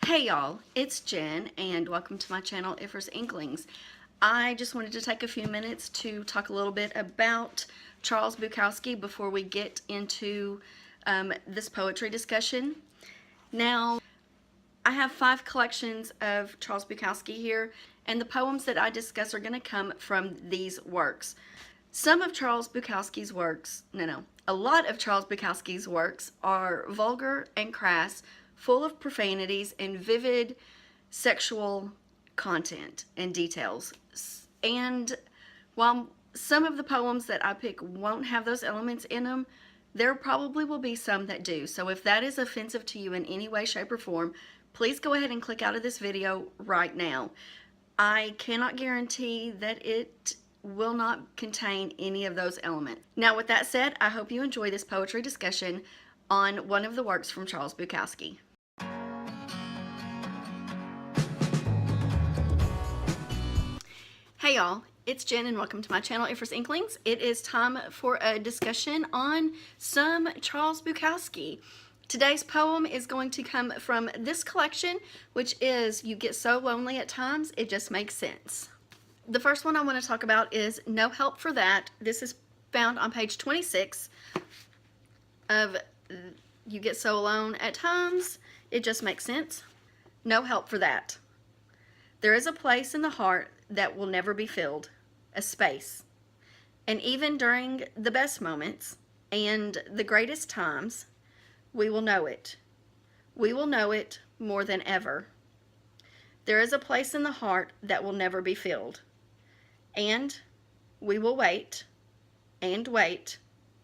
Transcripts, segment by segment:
Hey y'all, it's Jen and welcome to my channel Ifers Inklings. I just wanted to take a few minutes to talk a little bit about Charles Bukowski before we get into this poetry discussion. Now, I have 5 collections of Charles Bukowski here, and the poems that I discuss are going to come from these works. Some of Charles Bukowski's works, a lot of Charles Bukowski's works are vulgar and crass, full of profanities and vivid sexual content and details. And while some of the poems that I pick won't have those elements in them, there probably will be some that do. So if that is offensive to you in any way, shape, or form, please go ahead and click out of this video right now. I cannot guarantee that it will not contain any of those elements. Now, with that said, I hope you enjoy this poetry discussion on one of the works from Charles Bukowski. Hey y'all, it's Jen and welcome to my channel Ifers Inklings. It is time for a discussion on some Charles Bukowski. Today's poem is going to come from this collection, which is You Get So Lonely at Times, It Just Makes Sense. The first one I want to talk about is No Help for That. This is found on page 26 of You Get So Alone at Times, It Just Makes Sense. No help for that. There is a place in the heart that will never be filled, a space. And even during the best moments and the greatest times, we will know it. We will know it more than ever. There is a place in the heart that will never be filled. And we will wait and wait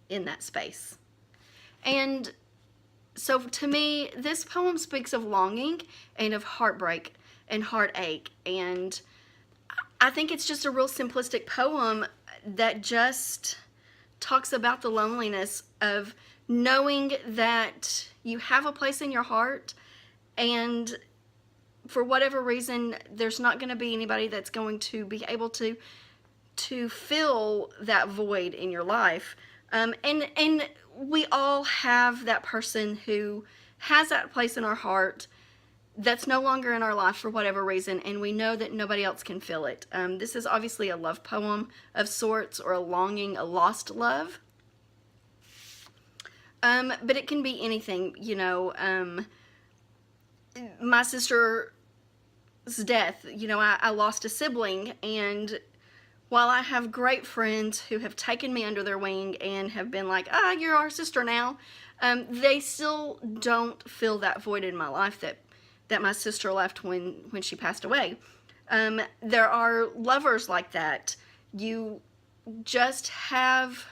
in that space. And so to me, this poem speaks of longing and of heartbreak and heartache. And I think it's just a real simplistic poem that just talks about the loneliness of knowing that you have a place in your heart, and for whatever reason, there's not going to be anybody that's going to be able to fill that void in your life. And we all have that person who has that place in our heart that's no longer in our life for whatever reason, and we know that nobody else can fill it. This is obviously a love poem of sorts, or a longing, a lost love. But it can be anything, my sister's death, I lost a sibling, and while I have great friends who have taken me under their wing and have been like, you're our sister now, they still don't fill that void in my life that my sister left when she passed away. There are lovers like that. You just have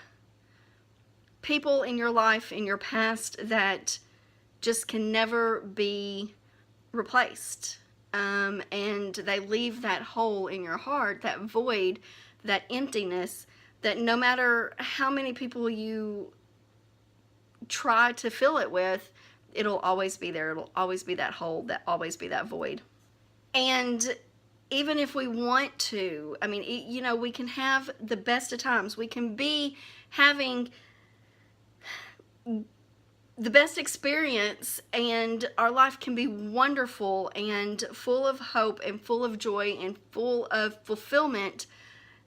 people in your life, in your past, that just can never be replaced. And they leave that hole in your heart, that void, that emptiness, that no matter how many people you try to fill it with, it'll always be there. It'll always be that hole, that always be that void. And even if we want to, we can have the best of times. We can be having the best experience, and our life can be wonderful and full of hope and full of joy and full of fulfillment,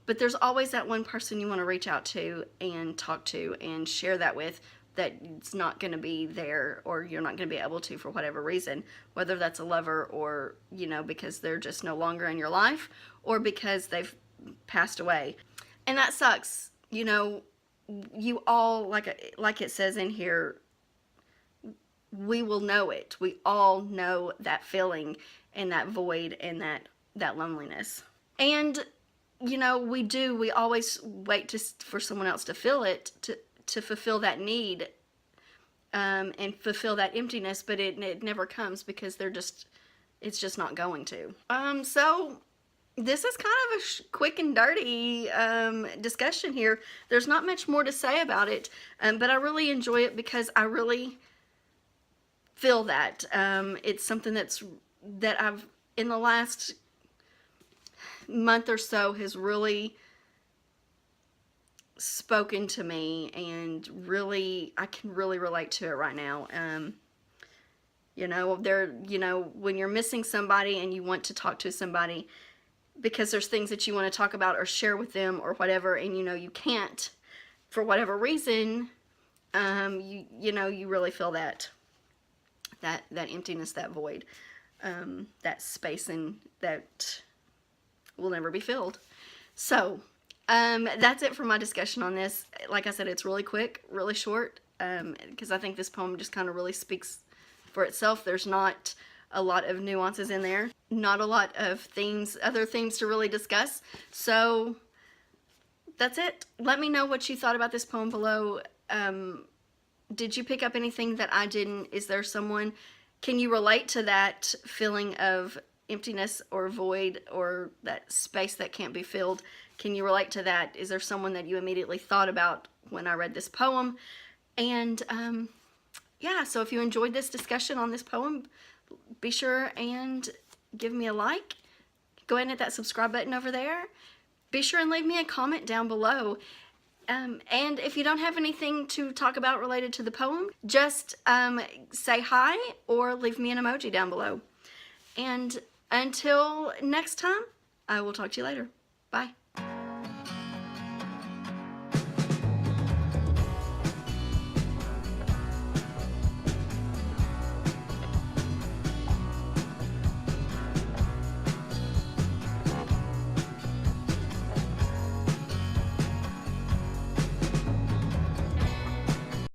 but there's always that one person you want to reach out to and talk to and share that with, that it's not going to be there, or you're not going to be able to for whatever reason, whether that's a lover, or because they're just no longer in your life, or because they've passed away. And that sucks. You all, like it says in here, we will know it. We all know that feeling and that void and that loneliness. And we always wait for someone else to fill it, to fulfill that need, and fulfill that emptiness, but it never comes, because it's just not going to. So this is kind of a quick and dirty discussion here. There's not much more to say about it, but I really enjoy it because I really feel that. It's something that I've, in the last month or so, has really spoken to me, and really, I can really relate to it right now. You know, when you're missing somebody and you want to talk to somebody because there's things that you want to talk about or share with them or whatever, and you can't for whatever reason, you really feel that emptiness, that void, that space, and that will never be filled. So that's it for my discussion on this. Like I said, it's really quick, really short, because I think this poem just kind of really speaks for itself. There's not a lot of nuances in there, not a lot of other themes to really discuss. So that's it. Let me know what you thought about this poem below. Did you pick up anything that I didn't? Is there someone, can you relate to that feeling of emptiness or void or that space that can't be filled? Can you relate to that? Is there someone that you immediately thought about when I read this poem? And yeah, so if you enjoyed this discussion on this poem, be sure and give me a like. Go ahead and hit that subscribe button over there. Be sure and leave me a comment down below. And if you don't have anything to talk about related to the poem, just say hi or leave me an emoji down below. And until next time, I will talk to you later. Bye.